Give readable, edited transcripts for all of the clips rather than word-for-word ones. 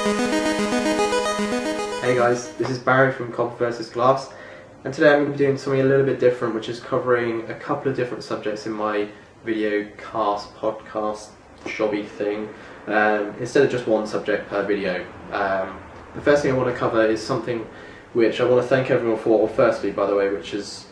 Hey guys, this is Barry from Copper vs Glass, and today I'm going to be doing something a little bit different, which is covering a couple of different subjects in my video cast, podcast, shobby thing, instead of just one subject per video. The first thing I want to cover is something which I want to thank everyone for, or firstly, by the way, which is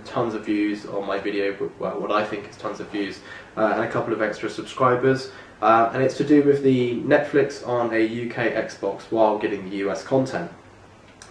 tons of views on my video, well, what I think is tons of views, and a couple of extra subscribers. And it's to do with the Netflix on a UK Xbox while getting the US content.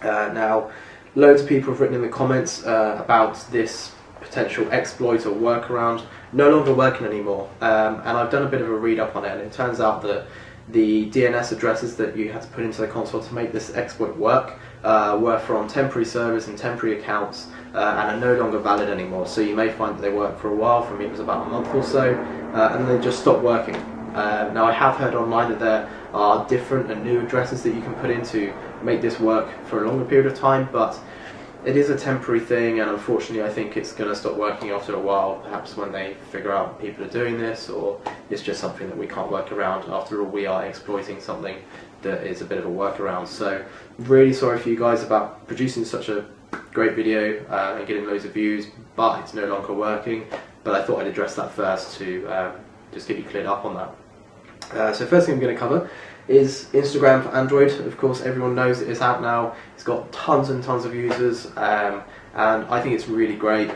Now, loads of people have written in the comments about this potential exploit or workaround no longer working anymore, and I've done a bit of a read up on it, and it turns out that the DNS addresses that you had to put into the console to make this exploit work were from temporary servers and temporary accounts, and are no longer valid anymore. So you may find that they work for a while, for me it was about a month or so, and they just stopped working. Now I have heard online that there are different and new addresses that you can put in to make this work for a longer period of time, but it is a temporary thing, and unfortunately I think it's going to stop working after a while, perhaps when they figure out people are doing this, or it's just something that we can't work around. After all, we are exploiting something that is a bit of a workaround. So really sorry for you guys about producing such a great video and getting loads of views, but it's no longer working. But I thought I'd address that first to just get you cleared up on that. So first thing I'm going to cover is Instagram for Android. Of course, everyone knows it is out now. It's got tons and tons of users, and I think it's really great.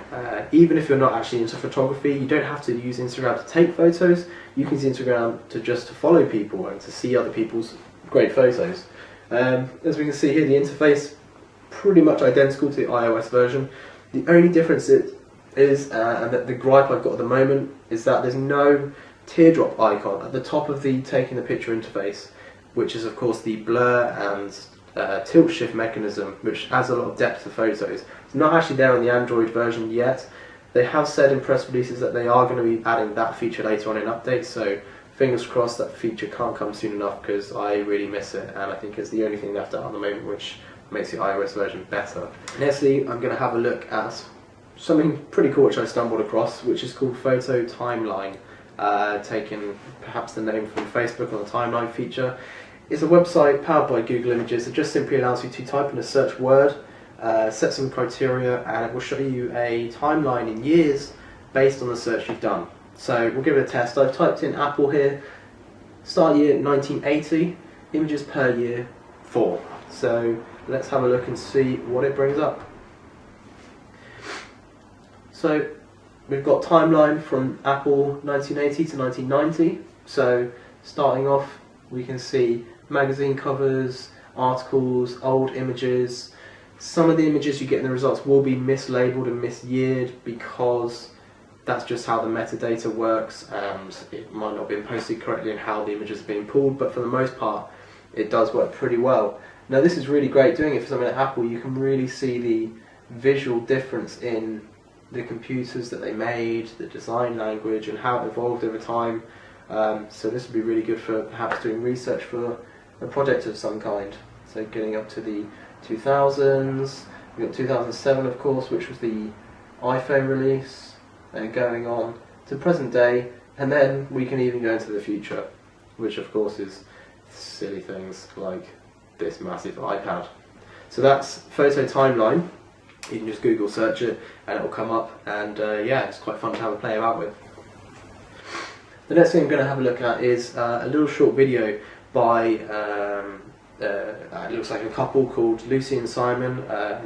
Even if you're not actually into photography, you don't have to use Instagram to take photos. You can use Instagram to just follow people and to see other people's great photos. As we can see here, the interface pretty much identical to the iOS version. The only difference is, and the gripe I've got at the moment, is that there's no teardrop icon at the top of the taking the picture interface, which is of course the blur and tilt shift mechanism, which adds a lot of depth to photos. It's not actually there on the Android version yet. They have said in press releases that they are going to be adding that feature later on in updates, so fingers crossed that feature can't come soon enough, because I really miss it, and I think it's the only thing left out at the moment which makes the iOS version better. Nextly, I'm going to have a look at something pretty cool which I stumbled across, which is called Photo Timeline. Taking perhaps the name from Facebook on the timeline feature. It's a website powered by Google Images that just simply allows you to type in a search word, set some criteria, and it will show you a timeline in years based on the search you've done. So we'll give it a test. I've typed in Apple here, start year 1980, images per year 4. So let's have a look and see what it brings up. So we've got timeline from Apple 1980 to 1990. So starting off, we can see magazine covers, articles, old images. Some of the images you get in the results will be mislabeled and misyeared, because that's just how the metadata works, and it might not have been posted correctly in how the images are being pulled, but for the most part it does work pretty well. Now this is really great. Doing it for something like Apple, you can really see the visual difference in the computers that they made, the design language, and how it evolved over time. So this would be really good for perhaps doing research for a project of some kind. So getting up to the 2000s, we've got 2007 of course, which was the iPhone release, and going on to present day, and then we can even go into the future, which of course is silly things like this massive iPad. So that's Photo Timeline. You can just Google search it and it will come up, and yeah, it's quite fun to have a play about with. The next thing I'm going to have a look at is a little short video by, it looks like a couple called Lucy and Simon.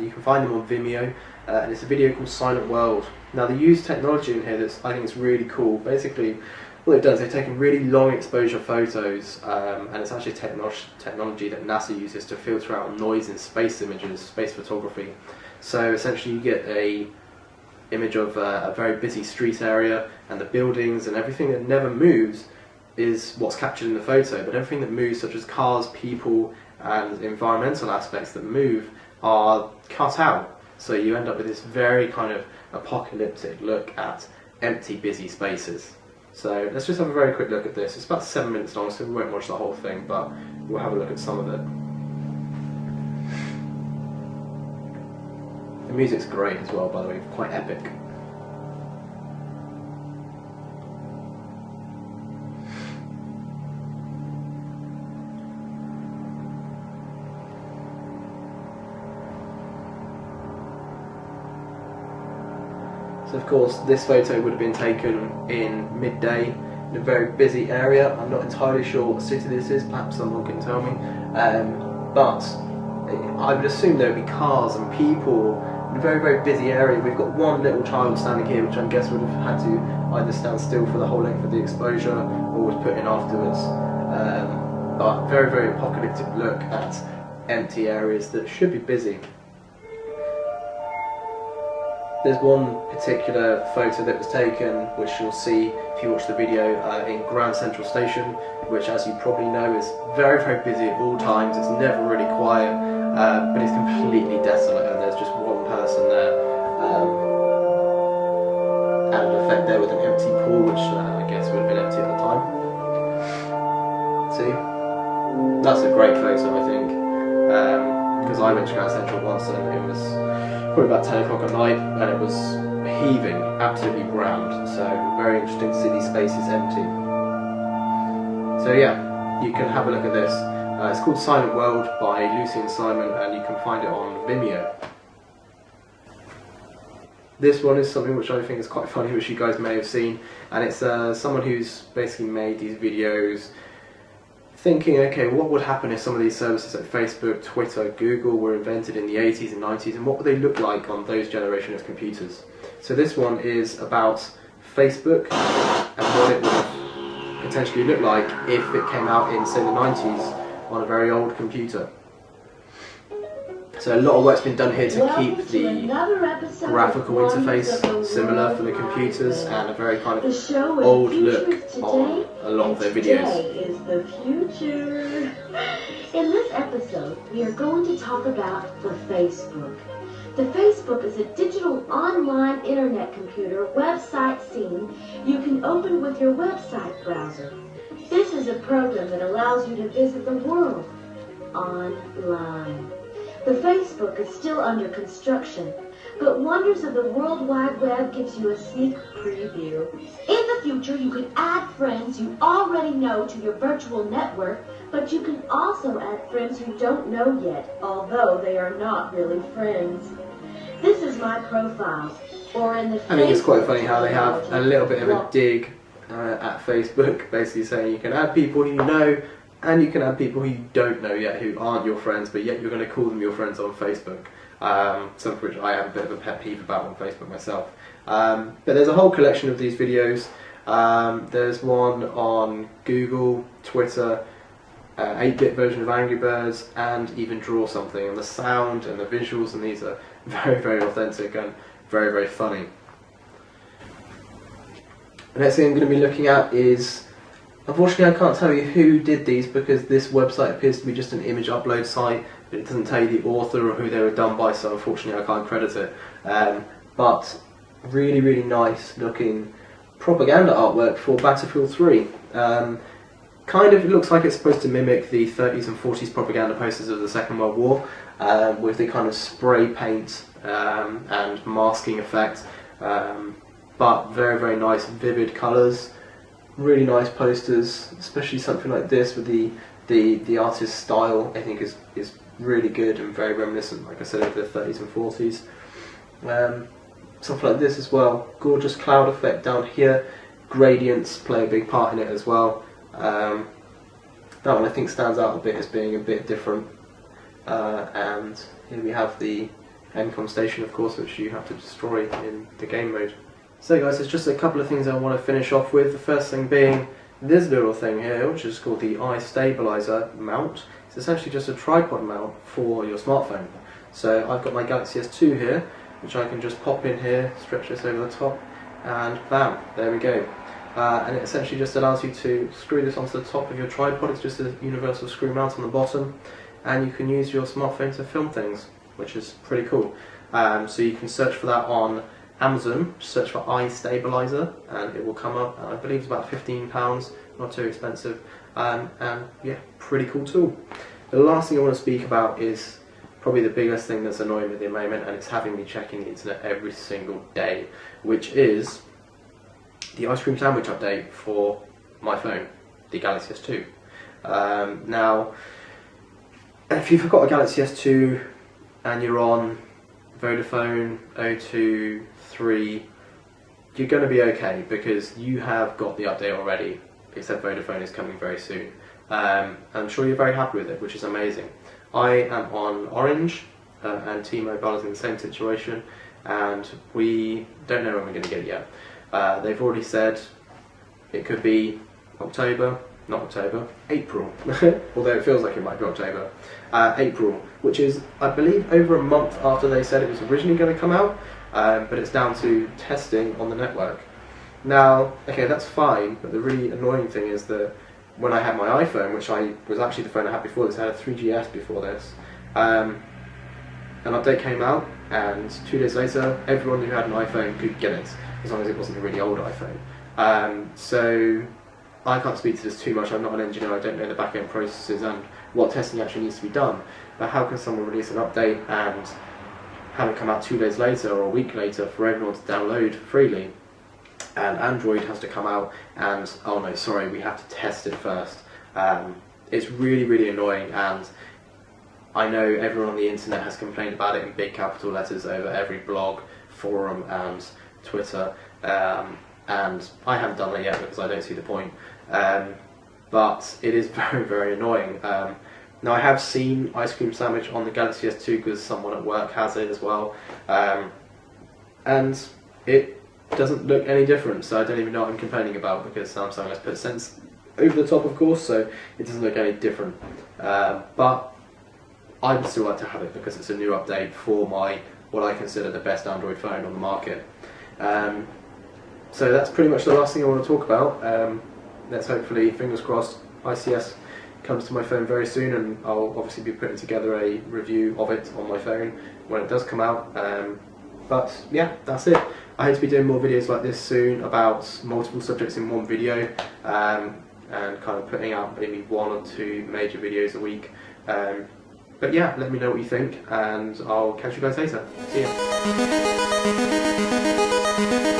You can find them on Vimeo, and it's a video called Silent World. Now they use technology in here that I think is really cool. Basically, what it does, they've taken really long exposure photos, and it's actually technology that NASA uses to filter out noise in space images, space photography. So essentially you get a image of a very busy street area, and the buildings and everything that never moves is what's captured in the photo, but everything that moves, such as cars, people, and environmental aspects that move, are cut out. So you end up with this very kind of apocalyptic look at empty, busy spaces. So let's just have a very quick look at this. It's about 7 minutes long, so we won't watch the whole thing, but we'll have a look at some of it. The music's great as well, by the way, quite epic. So of course this photo would have been taken in midday in a very busy area. I'm not entirely sure what city this is, perhaps someone can tell me, but I would assume there would be cars and people in a very, very busy area. We've got one little child standing here, which I guess would have had to either stand still for the whole length of the exposure or was put in afterwards. But very, very apocalyptic look at empty areas that should be busy. There's one particular photo that was taken, which you'll see if you watch the video, in Grand Central Station, which, as you probably know, is very, very busy at all times. It's never really quiet, but it's completely desolate, and there's just one person there, and an effect there with an empty pool, which I guess would have been empty at the time. See? That's a great photo, I think, because I went to Grand Central once and it was probably about 10 o'clock at night and it was heaving, absolutely rammed, so very interesting to see these spaces empty. So yeah, you can have a look at this. It's called Silent World by Lucy and Simon, and you can find it on Vimeo. This one is something which I think is quite funny, which you guys may have seen, and it's someone who's basically made these videos thinking, okay, what would happen if some of these services like Facebook, Twitter, Google were invented in the 80s and 90s, and what would they look like on those generation of computers? So this one is about Facebook and what it would potentially look like if it came out in, say, the 90s on a very old computer. So a lot of work's been done here to keep the graphical interface similar for the computers and a very kind of old look on a lot of their videos. Today is the future. In this episode, we are going to talk about the Facebook. The Facebook is a digital online internet computer website scene you can open with your website browser. This is a program that allows you to visit the world online. The Facebook is still under construction, but Wonders of the World Wide Web gives you a sneak preview. In the future, you can add friends you already know to your virtual network, but you can also add friends you don't know yet, although they are not really friends. This is my profile, or in the I think it's quite funny how they have a little bit of a dig at Facebook, basically saying you can add people who you know, and you can add people who you don't know yet, who aren't your friends, but yet you're going to call them your friends on Facebook. Something which I have a bit of a pet peeve about on Facebook myself. But there's a whole collection of these videos. There's one on Google, Twitter, 8-bit version of Angry Birds, and even Draw Something. And the sound and the visuals and these are very, very authentic and very, very funny. The next thing I'm going to be looking at is, unfortunately I can't tell you who did these because this website appears to be just an image upload site, but it doesn't tell you the author or who they were done by, so unfortunately I can't credit it. But really, really nice looking propaganda artwork for Battlefield 3. Kind of looks like it's supposed to mimic the 30s and 40s propaganda posters of the Second World War, with the kind of spray paint and masking effect, but very, very nice vivid colours. Really nice posters, especially something like this with the artist's style. I think is really good and very reminiscent, like I said, of the 30s and 40s. Something like this as well. Gorgeous cloud effect down here. Gradients play a big part in it as well. That one I think stands out a bit as being a bit different. And here we have the ENCOM station, of course, which you have to destroy in the game mode. So guys, there's just a couple of things I want to finish off with. The first thing being this little thing here, which is called the iStabilizer mount. It's essentially just a tripod mount for your smartphone. So I've got my Galaxy S2 here, which I can just pop in here, stretch this over the top, and bam, there we go. And it essentially just allows you to screw this onto the top of your tripod. It's just a universal screw mount on the bottom, and you can use your smartphone to film things, which is pretty cool. So you can search for that on Amazon, search for iStabilizer, and it will come up. I believe it's about £15, not too expensive, and yeah, pretty cool tool. The last thing I want to speak about is probably the biggest thing that's annoying me at the moment, and it's having me checking the internet every single day, which is the ice cream sandwich update for my phone, the Galaxy S2. Now, if you've got a Galaxy S2 and you're on Vodafone, O2, 3, you're going to be okay because you have got the update already, except Vodafone is coming very soon. I'm sure you're very happy with it, which is amazing. I am on Orange, and T-Mobile is in the same situation, and we don't know when we're going to get it yet. They've already said it could be October, not October, April, although it feels like it might be October. April, which is, I believe, over a month after they said it was originally going to come out, but it's down to testing on the network. Now, okay, that's fine, but the really annoying thing is that when I had my iPhone, which was actually the phone I had before this, I had a 3GS before this, an update came out, and 2 days later, everyone who had an iPhone could get it, as long as it wasn't a really old iPhone. So I can't speak to this too much. I'm not an engineer, I don't know the back-end processes and what testing actually needs to be done. But how can someone release an update and have it come out 2 days later or a week later for everyone to download freely? And Android has to come out and, oh no, sorry, we have to test it first. It's really, really annoying, and I know everyone on the internet has complained about it in big capital letters over every blog, forum and Twitter, and I haven't done it yet because I don't see the point. But it is very, very annoying. Now, I have seen Ice Cream Sandwich on the Galaxy S2 because someone at work has it as well, and it doesn't look any different, so I don't even know what I'm complaining about because Samsung has put Sense over the top, of course, so it doesn't look any different. But I'd still like to have it because it's a new update for what I consider the best Android phone on the market. So that's pretty much the last thing I want to talk about. Let's hopefully, fingers crossed, ICS comes to my phone very soon, and I'll obviously be putting together a review of it on my phone when it does come out. But yeah, that's it. I hope to be doing more videos like this soon about multiple subjects in one video, and kind of putting out maybe 1 or 2 major videos a week. But yeah, let me know what you think, and I'll catch you guys later. See ya.